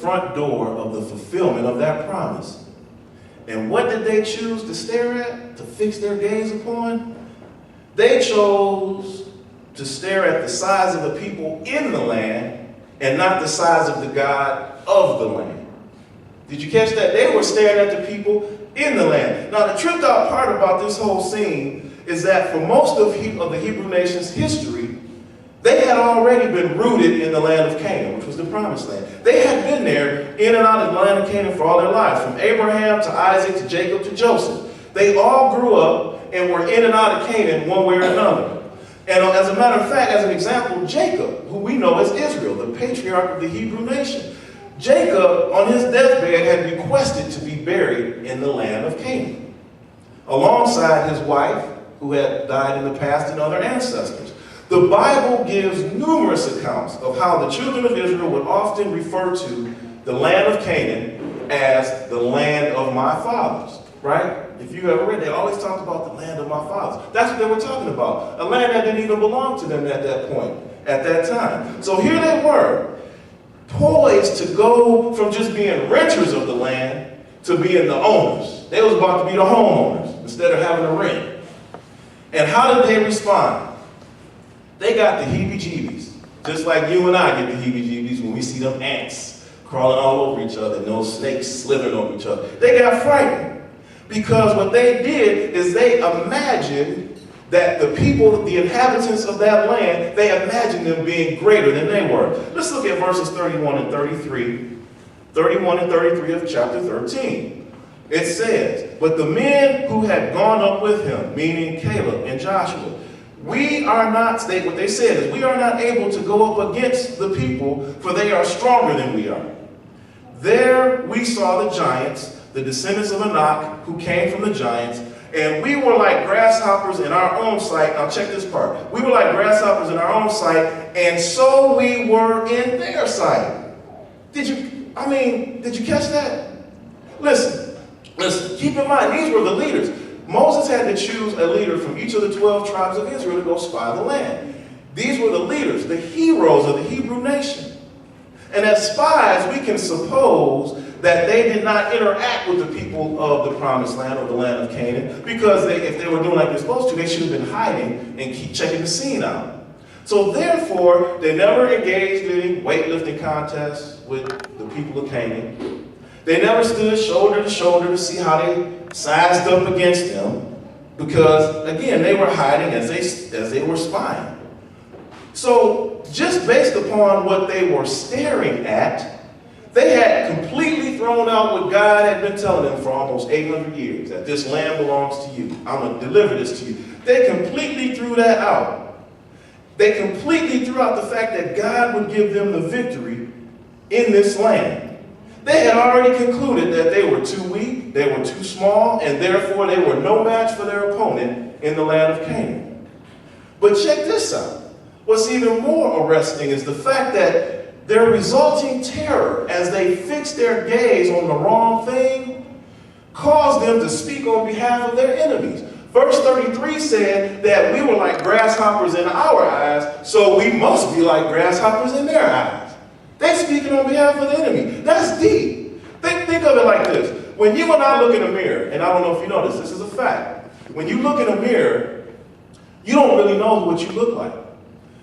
front door of the fulfillment of that promise. And what did they choose to stare at, to fix their gaze upon? They chose to stare at the size of the people in the land and not the size of the God of the land. Did you catch that? They were staring at the people in the land. Now, the tripped out part about this whole scene is that for most of the Hebrew nation's history, they had already been rooted in the land of Canaan, which was the promised land. They had been there in and out of the land of Canaan for all their lives, from Abraham to Isaac to Jacob to Joseph. They all grew up and were in and out of Canaan one way or another. And as a matter of fact, as an example, Jacob, who we know as Israel, the patriarch of the Hebrew nation, Jacob, on his deathbed, had requested to be buried in the land of Canaan, alongside his wife, who had died in the past, and other ancestors. The Bible gives numerous accounts of how the children of Israel would often refer to the land of Canaan as the land of my fathers, right? If you ever read, they always talked about the land of my fathers. That's what they were talking about, a land that didn't even belong to them at that point, at that time. So here they were, poised to go from just being renters of the land to being the owners. They was about to be the homeowners instead of having to rent. And how did they respond? They got the heebie-jeebies, just like you and I get the heebie-jeebies when we see them ants crawling all over each other and those snakes slithering over each other. They got frightened because what they did is they imagined that the people, the inhabitants of that land, they imagined them being greater than they were. Let's look at verses 31 and 33. 31 and 33 of chapter 13. It says, "But the men who had gone up with him," meaning Caleb and Joshua, "we are not," what they said is, "we are not able to go up against the people, for they are stronger than we are. There we saw the giants, the descendants of Anak, who came from the giants, and we were like grasshoppers in our own sight." Now check this part. "We were like grasshoppers in our own sight, and so we were in their sight." Did you catch that? Listen, keep in mind, these were the leaders. Moses had to choose a leader from each of the 12 tribes of Israel to go spy the land. These were the leaders, the heroes of the Hebrew nation. And as spies, we can suppose that they did not interact with the people of the promised land or the land of Canaan, because if they were doing like they're supposed to, they should have been hiding and keep checking the scene out. So therefore, they never engaged in any weightlifting contests with the people of Canaan. They never stood shoulder to shoulder to see how they sized up against them, because again, they were hiding as they were spying. So just based upon what they were staring at, they had completely thrown out what God had been telling them for almost 800 years, that this land belongs to you. I'm going to deliver this to you. They completely threw that out. They completely threw out the fact that God would give them the victory in this land. They had already concluded that they were too weak, they were too small, and therefore they were no match for their opponent in the land of Canaan. But check this out. What's even more arresting is the fact that their resulting terror as they fixed their gaze on the wrong thing caused them to speak on behalf of their enemies. Verse 33 said that we were like grasshoppers in our eyes, so we must be like grasshoppers in their eyes. They're speaking on behalf of the enemy. That's deep. Think of it like this. When you and I look in a mirror, and I don't know if you know this is a fact. When you look in a mirror, you don't really know what you look like.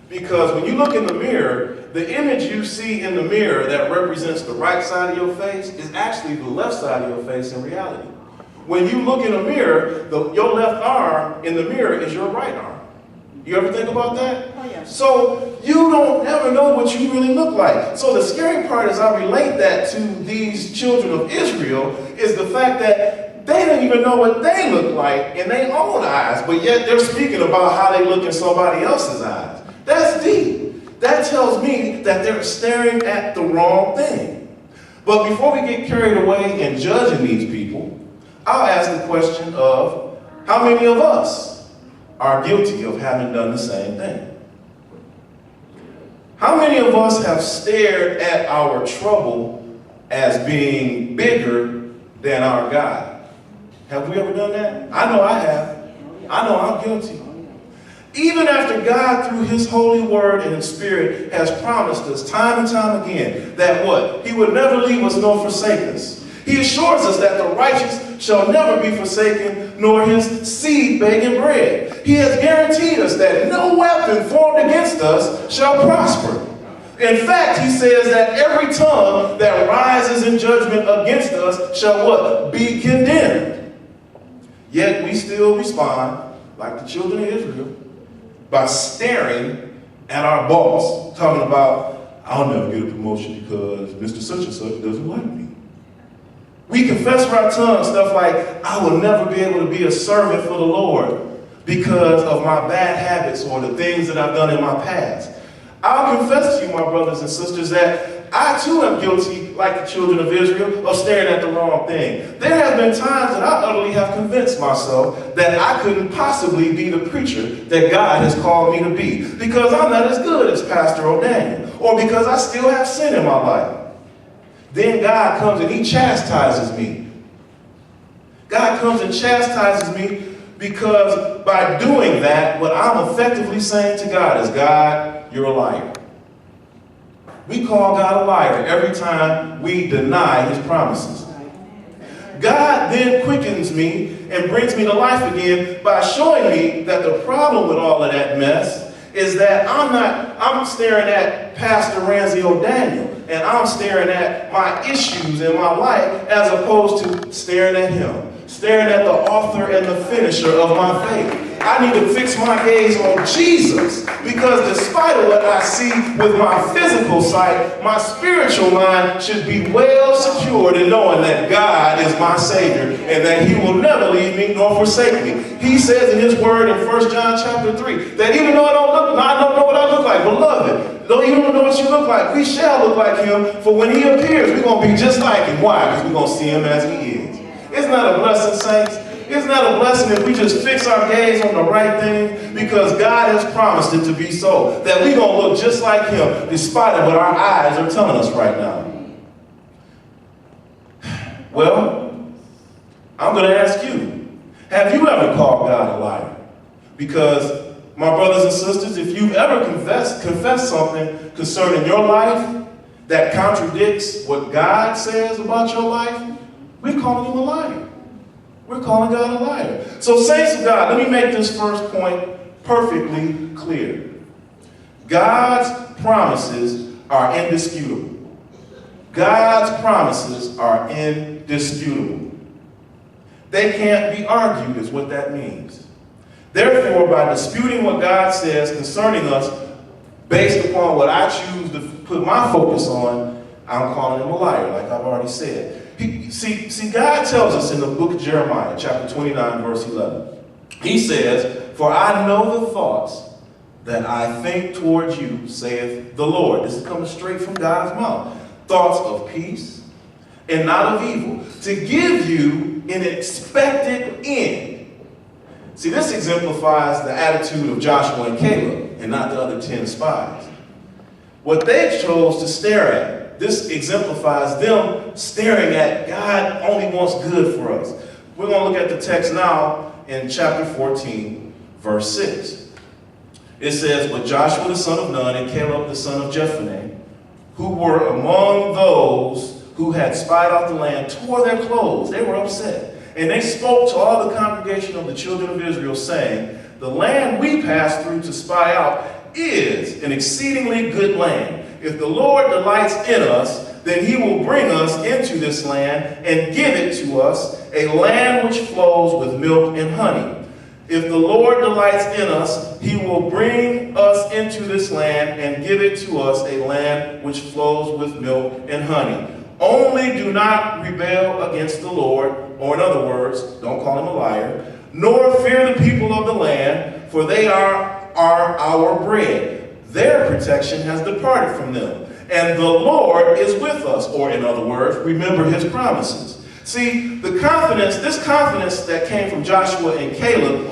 Because when you look in the mirror, the image you see in the mirror that represents the right side of your face is actually the left side of your face in reality. When you look in a mirror, your left arm in the mirror is your right arm. You ever think about that? Oh, yeah. So you don't ever know what you really look like. So the scary part, as I relate that to these children of Israel, is the fact that they don't even know what they look like in their own eyes, but yet they're speaking about how they look in somebody else's eyes. That's deep. That tells me that they're staring at the wrong thing. But before we get carried away in judging these people, I'll ask the question of how many of us are guilty of having done the same thing? How many of us have stared at our trouble as being bigger than our God? Have we ever done that? I know I have. I know I'm guilty. Even after God, through his holy word and his spirit, has promised us time and time again that what? He would never leave us nor forsake us. He assures us that the righteous shall never be forsaken, nor his seed begging bread. He has guaranteed us that no weapon formed against us shall prosper. In fact, he says that every tongue that rises in judgment against us shall what? Be condemned. Yet we still respond, like the children of Israel, by staring at our boss, talking about, I'll never get a promotion because Mr. Such and Such doesn't like me. We confess with our tongue stuff like, I will never be able to be a servant for the Lord because of my bad habits or the things that I've done in my past. I'll confess to you, my brothers and sisters, that I too am guilty, like the children of Israel, of staring at the wrong thing. There have been times that I utterly have convinced myself that I couldn't possibly be the preacher that God has called me to be because I'm not as good as Pastor O'Daniel or because I still have sin in my life. Then God comes and he chastises me. God comes and chastises me because by doing that, what I'm effectively saying to God is, God, you're a liar. We call God a liar every time we deny his promises. God then quickens me and brings me to life again by showing me that the problem with all of that mess is that I'm staring at Pastor Ramsey O'Daniel and I'm staring at my issues in my life as opposed to staring at him, staring at the author and the finisher of my faith. I need to fix my gaze on Jesus because despite of what I see with my physical sight, my spiritual mind should be well secured in knowing that God is my Savior and that he will never leave me nor forsake me. He says in his word in 1 John chapter 3 that even though I don't know what I look like, beloved, though you don't know what you look like, we shall look like him, for when he appears, we're going to be just like him. Why? Because we're going to see him as he is. Isn't that a blessing, saints? Isn't that a blessing if we just fix our gaze on the right thing? Because God has promised it to be so. That we're going to look just like him despite of what our eyes are telling us right now. Well, I'm going to ask you, have you ever called God a liar? Because, my brothers and sisters, if you've ever confessed something concerning your life that contradicts what God says about your life, we're calling him a liar. We're calling God a liar. So, saints of God, let me make this first point perfectly clear. God's promises are indisputable. God's promises are indisputable. They can't be argued is what that means. Therefore, by disputing what God says concerning us, based upon what I choose to put my focus on, I'm calling him a liar, like I've already said. See, God tells us in the book of Jeremiah, chapter 29, verse 11. He says, for I know the thoughts that I think towards you, saith the Lord. This is coming straight from God's mouth. Thoughts of peace and not of evil, to give you an expected end. See, this exemplifies the attitude of Joshua and Caleb and not the other 10 spies. What they chose to stare at. This exemplifies them staring at God only wants good for us. We're going to look at the text now in chapter 14, verse 6. It says, but Joshua the son of Nun and Caleb the son of Jephunneh, who were among those who had spied out the land, tore their clothes. They were upset. And they spoke to all the congregation of the children of Israel, saying, the land we passed through to spy out is an exceedingly good land. If the Lord delights in us, then he will bring us into this land and give it to us, a land which flows with milk and honey. If the Lord delights in us, he will bring us into this land and give it to us, a land which flows with milk and honey. Only do not rebel against the Lord, or in other words, don't call him a liar, nor fear the people of the land, for they are our bread. Their protection has departed from them, and the Lord is with us, or in other words, remember his promises. See, this confidence that came from Joshua and Caleb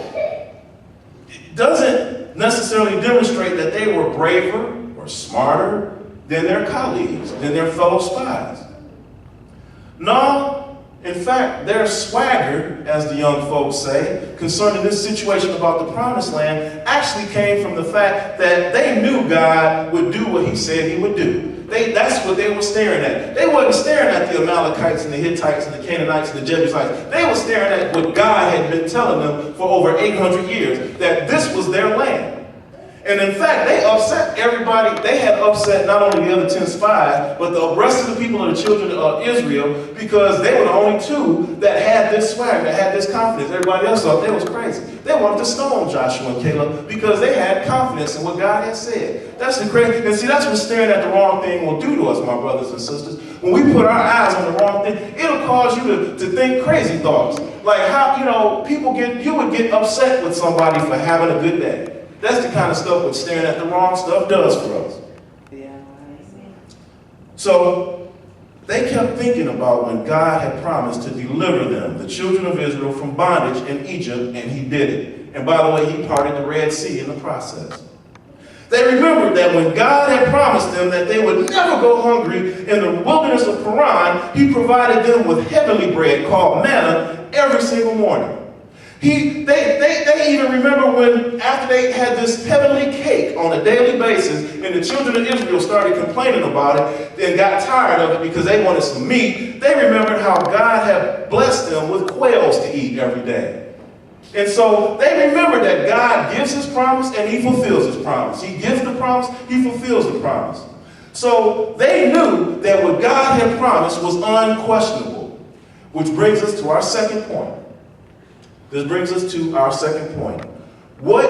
doesn't necessarily demonstrate that they were braver or smarter than their colleagues, than their fellow spies. No, in In fact, their swagger, as the young folks say, concerning this situation about the promised land, actually came from the fact that they knew God would do what he said he would do. That's what they were staring at. They wasn't staring at the Amalekites and the Hittites and the Canaanites and the Jebusites. They were staring at what God had been telling them for over 800 years, that this was their land. And in fact, they upset everybody. They had upset not only the other 10 spies, but the rest of the people of the children of Israel, because they were the only two that had this swag, that had this confidence. Everybody else thought they was crazy. They wanted to stone Joshua and Caleb because they had confidence in what God had said. That's the crazy. And see, that's what staring at the wrong thing will do to us, my brothers and sisters. When we put our eyes on the wrong thing, it'll cause you to think crazy thoughts. Like how, you would get upset with somebody for having a good day. That's the kind of stuff what staring at the wrong stuff does for us. Yeah. So they kept thinking about when God had promised to deliver them, the children of Israel, from bondage in Egypt, and he did it. And by the way, he parted the Red Sea in the process. They remembered that when God had promised them that they would never go hungry in the wilderness of Paran, he provided them with heavenly bread called manna every single morning. They even remember when, after they had this heavenly cake on a daily basis, and the children of Israel started complaining about it and got tired of it because they wanted some meat, they remembered how God had blessed them with quails to eat every day. And so they remembered that God gives his promise and he fulfills his promise. He gives the promise, he fulfills the promise. So they knew that what God had promised was unquestionable, which brings us to our second point. This brings us to our second point. What